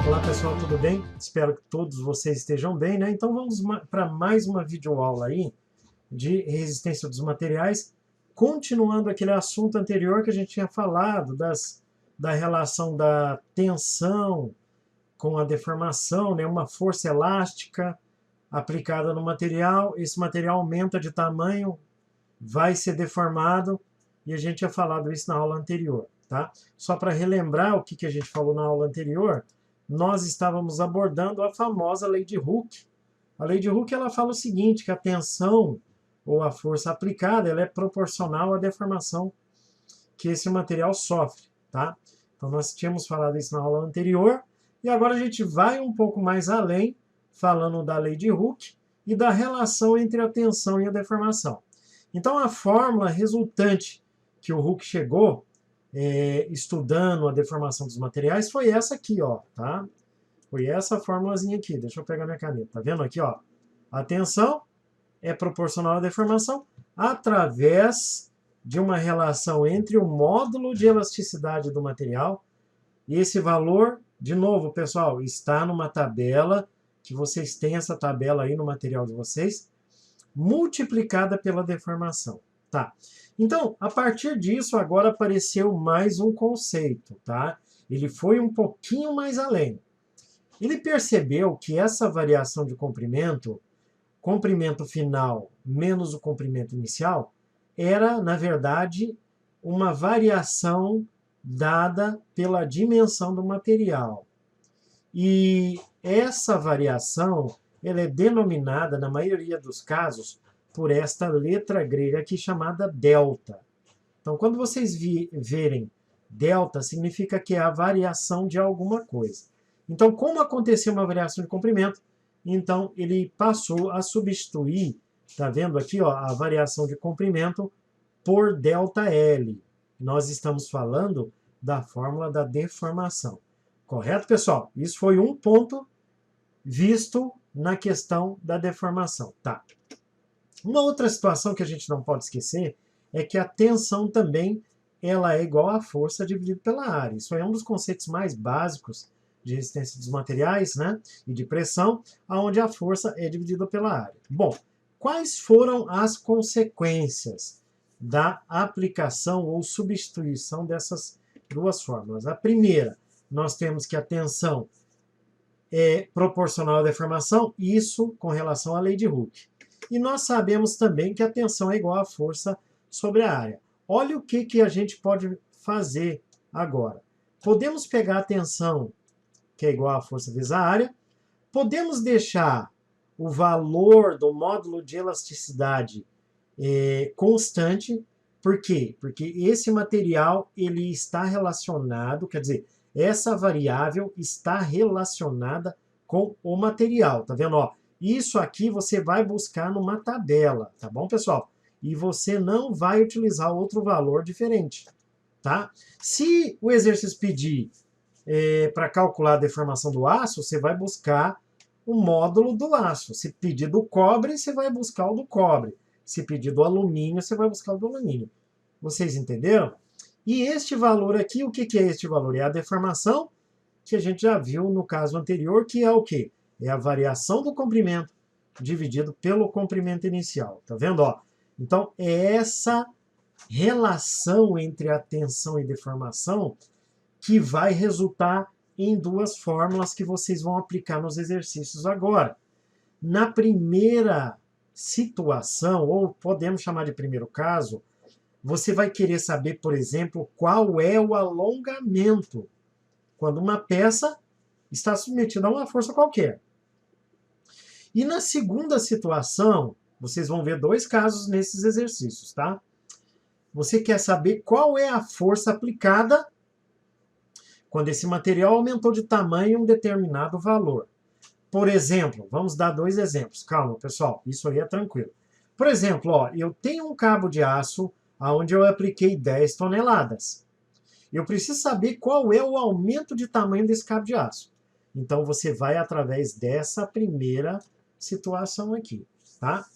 Olá pessoal, tudo bem? Espero que todos vocês estejam bem, né? Então vamos para mais uma videoaula aí de resistência dos materiais, continuando aquele assunto anterior que a gente tinha falado da relação da tensão com a deformação, né? Uma força elástica aplicada no material, esse material aumenta de tamanho, vai ser deformado, e a gente tinha falado isso na aula anterior, tá? Só para relembrar o que a gente falou na aula anterior, nós estávamos abordando a famosa lei de Hooke. A lei de Hooke ela fala o seguinte, que a tensão ou a força aplicada ela é proporcional à deformação que esse material sofre, tá? Então nós tínhamos falado isso na aula anterior, e agora a gente vai um pouco mais além, falando da lei de Hooke e da relação entre a tensão e a deformação. Então a fórmula resultante que o Hooke chegou, estudando a deformação dos materiais, foi essa aqui, ó, tá? Foi essa formulazinha aqui. Deixa eu pegar minha caneta. Tá vendo aqui, ó? A tensão é proporcional à deformação através de uma relação entre o módulo de elasticidade do material e esse valor, de novo, pessoal, está numa tabela, que vocês têm essa tabela aí no material de vocês, multiplicada pela deformação, tá? Então, a partir disso, agora apareceu mais um conceito, tá? Ele foi um pouquinho mais além. Ele percebeu que essa variação de comprimento final menos o comprimento inicial, era, na verdade, uma variação dada pela dimensão do material. E essa variação ela é denominada, na maioria dos casos, por esta letra grega aqui chamada delta. Então, quando vocês verem delta, significa que é a variação de alguma coisa. Então, como aconteceu uma variação de comprimento, então ele passou a substituir, tá vendo aqui, ó, a variação de comprimento por ΔL. Nós estamos falando da fórmula da deformação. Correto, pessoal? Isso foi um ponto visto na questão da deformação. Tá. Uma outra situação que a gente não pode esquecer é que a tensão também ela é igual à força dividida pela área. Isso é um dos conceitos mais básicos de resistência dos materiais, né, e de pressão, onde a força é dividida pela área. Bom, quais foram as consequências da aplicação ou substituição dessas duas fórmulas? A primeira, nós temos que a tensão é proporcional à deformação, isso com relação à lei de Hooke. E nós sabemos também que a tensão é igual à força sobre a área. Olha o que a gente pode fazer agora. Podemos pegar a tensão, que é igual à força vezes a área, podemos deixar o valor do módulo de elasticidade constante. Por quê? Porque esse material ele está relacionado, quer dizer, essa variável está relacionada com o material. Tá vendo? Ó, isso aqui você vai buscar numa tabela, tá bom, pessoal? E você não vai utilizar outro valor diferente, tá? Se o exercício pedir para calcular a deformação do aço, você vai buscar o módulo do aço. Se pedir do cobre, você vai buscar o do cobre. Se pedir do alumínio, você vai buscar o do alumínio. Vocês entenderam? E este valor aqui, o que é este valor? É a deformação que a gente já viu no caso anterior, que é o quê? É a variação do comprimento dividido pelo comprimento inicial. Tá vendo? Ó? Então, é essa relação entre a tensão e deformação que vai resultar em duas fórmulas que vocês vão aplicar nos exercícios agora. Na primeira situação, ou podemos chamar de primeiro caso, você vai querer saber, por exemplo, qual é o alongamento quando uma peça está submetida a uma força qualquer. E na segunda situação, vocês vão ver dois casos nesses exercícios, tá? Você quer saber qual é a força aplicada quando esse material aumentou de tamanho em um determinado valor. Por exemplo, vamos dar dois exemplos. Calma, pessoal, isso aí é tranquilo. Por exemplo, ó, eu tenho um cabo de aço onde eu apliquei 10 toneladas. Eu preciso saber qual é o aumento de tamanho desse cabo de aço. Então, você vai através dessa primeira situação aqui, tá?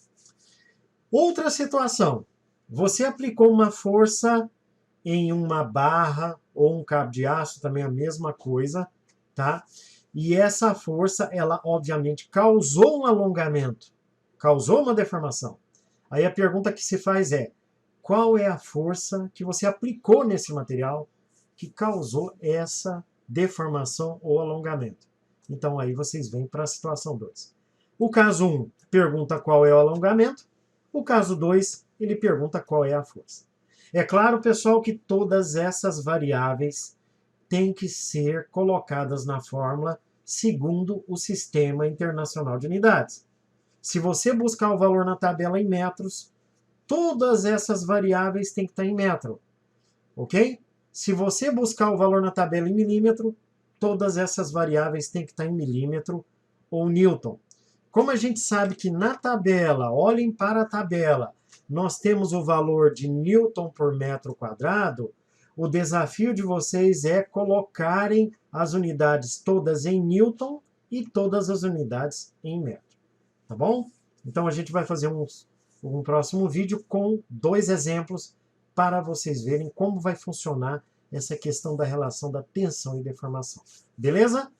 Outra situação, você aplicou uma força em uma barra ou um cabo de aço, também a mesma coisa, tá? E essa força, ela obviamente causou um alongamento, causou uma deformação. Aí a pergunta que se faz é, qual é a força que você aplicou nesse material que causou essa deformação ou alongamento? Então aí vocês vêm para a situação 2. O caso 1 pergunta qual é o alongamento, o caso 2 ele pergunta qual é a força. É claro, pessoal, que todas essas variáveis têm que ser colocadas na fórmula segundo o Sistema Internacional de Unidades. Se você buscar o valor na tabela em metros, todas essas variáveis têm que estar em metro, ok? Se você buscar o valor na tabela em milímetro, todas essas variáveis têm que estar em milímetro ou newton. Como a gente sabe que na tabela, olhem para a tabela, nós temos o valor de newton por metro quadrado, o desafio de vocês é colocarem as unidades todas em newton e todas as unidades em metro. Tá bom? Então a gente vai fazer um próximo vídeo com 2 exemplos para vocês verem como vai funcionar essa questão da relação da tensão e deformação. Beleza?